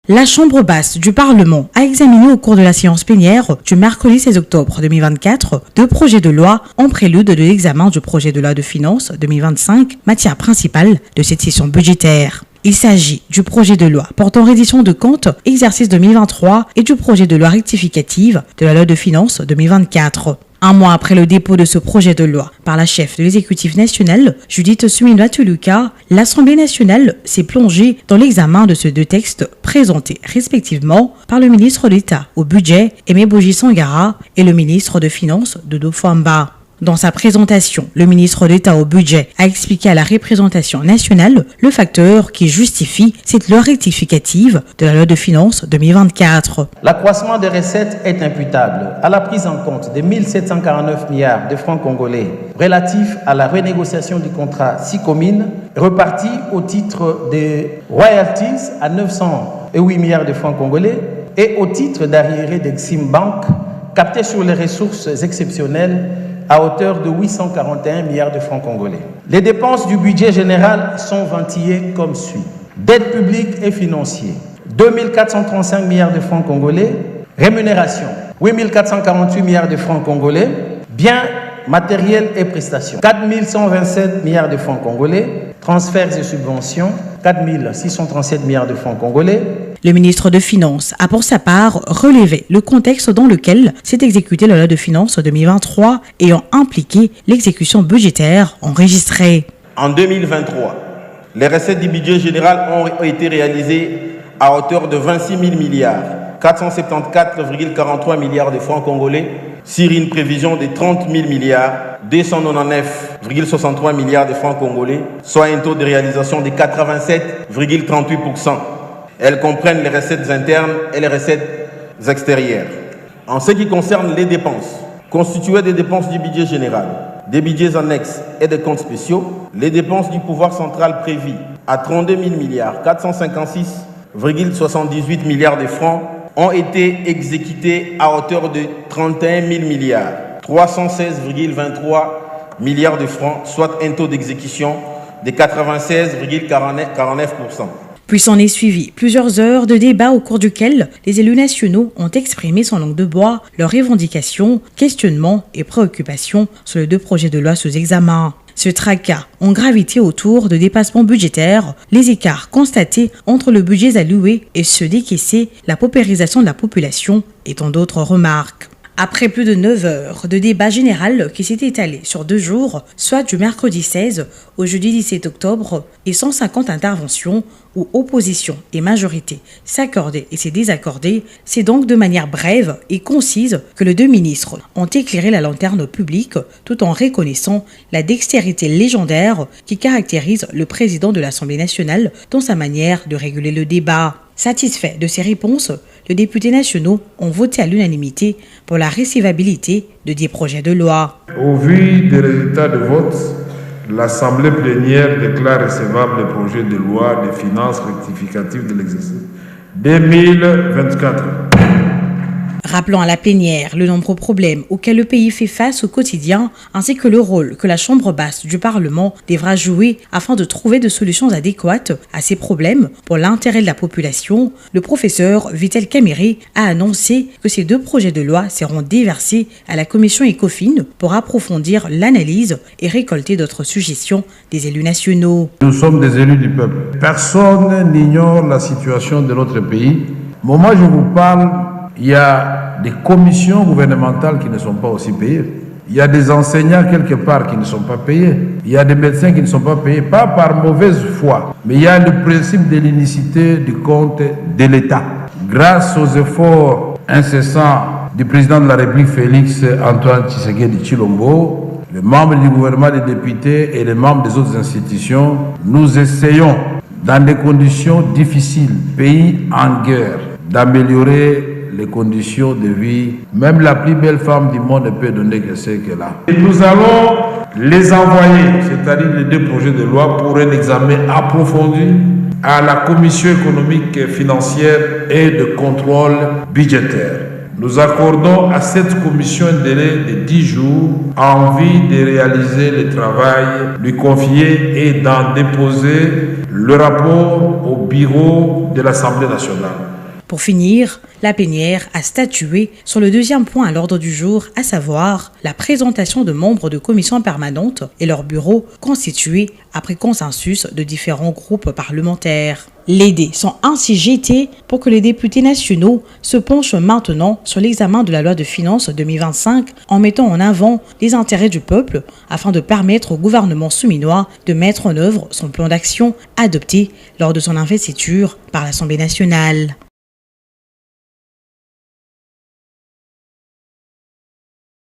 La Chambre basse du Parlement a examiné au cours de la séance plénière du mercredi 16 octobre 2024 deux projets de loi en prélude de l'examen du projet de loi de finances 2025, matière principale de cette session budgétaire. Il s'agit du projet de loi portant reddition de comptes exercice 2023 et du projet de loi rectificative de la loi de finances 2024. Un mois après le dépôt de ce projet de loi par la chef de l'exécutif national, Judith Suminwa-Tuluka, l'Assemblée nationale s'est plongée dans l'examen de ces deux textes présentés respectivement par le ministre d'État au budget, Aimé Boji Sangara, et le ministre de Finances, Dodo Fwamba. Dans sa présentation, le ministre d'État au budget a expliqué à la représentation nationale le facteur qui justifie cette loi rectificative de la loi de finances 2024. L'accroissement des recettes est imputable à la prise en compte des 1749 milliards de francs congolais relatifs à la renégociation du contrat SICOMINE reparti au titre des royalties à 908 milliards de francs congolais et au titre d'arriérés d'Exim Bank captés sur les ressources exceptionnelles à hauteur de 841 milliards de francs congolais. Les dépenses du budget général sont ventillées comme suit. Dette publique et financière, 2435 milliards de francs congolais. Rémunération, 8448 milliards de francs congolais. Biens, matériels et prestations, 4127 milliards de francs congolais. Transferts et subventions, 4637 milliards de francs congolais. Le ministre de Finances a pour sa part relevé le contexte dans lequel s'est exécutée la loi de finances 2023 ayant impliqué l'exécution budgétaire enregistrée. En 2023, les recettes du budget général ont été réalisées à hauteur de 26 000 milliards, 474,43 milliards de francs congolais sur une prévision de 30 000 milliards, 299,63 milliards de francs congolais, soit un taux de réalisation de 87,38%. Elles comprennent les recettes internes et les recettes extérieures. En ce qui concerne les dépenses, constituées des dépenses du budget général, des budgets annexes et des comptes spéciaux, les dépenses du pouvoir central prévues à 32 000 milliards, 456,78 milliards de francs ont été exécutées à hauteur de 31 000 milliards, 316,23 milliards de francs, soit un taux d'exécution de 96,49%. Puis s'en est suivi plusieurs heures de débat au cours duquel les élus nationaux ont exprimé sans langue de bois leurs revendications, questionnements et préoccupations sur les deux projets de loi sous examen. Ce tracas ont gravité autour de dépassements budgétaires, les écarts constatés entre le budget alloué et ceux décaissés, la paupérisation de la population et tant d'autres remarques. Après plus de 9 heures de débat général qui s'est étalé sur 2 jours, soit du mercredi 16 au jeudi 17 octobre, et 150 interventions où opposition et majorité s'accordaient et se désaccordaient, c'est donc de manière brève et concise que les deux ministres ont éclairé la lanterne publique tout en reconnaissant la dextérité légendaire qui caractérise le président de l'Assemblée nationale dans sa manière de réguler le débat. Satisfaits de ces réponses, les députés nationaux ont voté à l'unanimité pour la recevabilité de 10 projets de loi. Au vu des résultats de vote, l'Assemblée plénière déclare recevable le projet de loi des finances rectificatives de l'exercice 2024. Rappelant à la plénière le nombreux problèmes auxquels le pays fait face au quotidien, ainsi que le rôle que la Chambre basse du Parlement devra jouer afin de trouver des solutions adéquates à ces problèmes pour l'intérêt de la population, le professeur Vitel Kamerhe a annoncé que ces deux projets de loi seront déversés à la commission ECOFIN pour approfondir l'analyse et récolter d'autres suggestions des élus nationaux. Nous sommes des élus du peuple. Personne n'ignore la situation de notre pays. Au moment où je vous parle, il y a des commissions gouvernementales qui ne sont pas aussi payées. Il y a des enseignants quelque part qui ne sont pas payés. Il y a des médecins qui ne sont pas payés, pas par mauvaise foi, mais il y a le principe de l'unicité du compte de l'État. Grâce aux efforts incessants du président de la République, Félix Antoine Tshisekedi Tshilombo, les membres du gouvernement, des députés et les membres des autres institutions, nous essayons, dans des conditions difficiles, pays en guerre, d'améliorer les conditions de vie. Même la plus belle femme du monde ne peut donner que ce qu'elle a. Et nous allons les envoyer, c'est-à-dire les deux projets de loi, pour un examen approfondi à la Commission économique, financière et de contrôle budgétaire. Nous accordons à cette commission un délai de 10 jours en vue de réaliser le travail, lui confier et d'en déposer le rapport au bureau de l'Assemblée nationale. Pour finir, la plénière a statué sur le deuxième point à l'ordre du jour, à savoir la présentation de membres de commissions permanentes et leurs bureaux constitués après consensus de différents groupes parlementaires. Les dés sont ainsi jetés pour que les députés nationaux se penchent maintenant sur l'examen de la loi de finances 2025 en mettant en avant les intérêts du peuple afin de permettre au gouvernement souminois de mettre en œuvre son plan d'action adopté lors de son investiture par l'Assemblée nationale.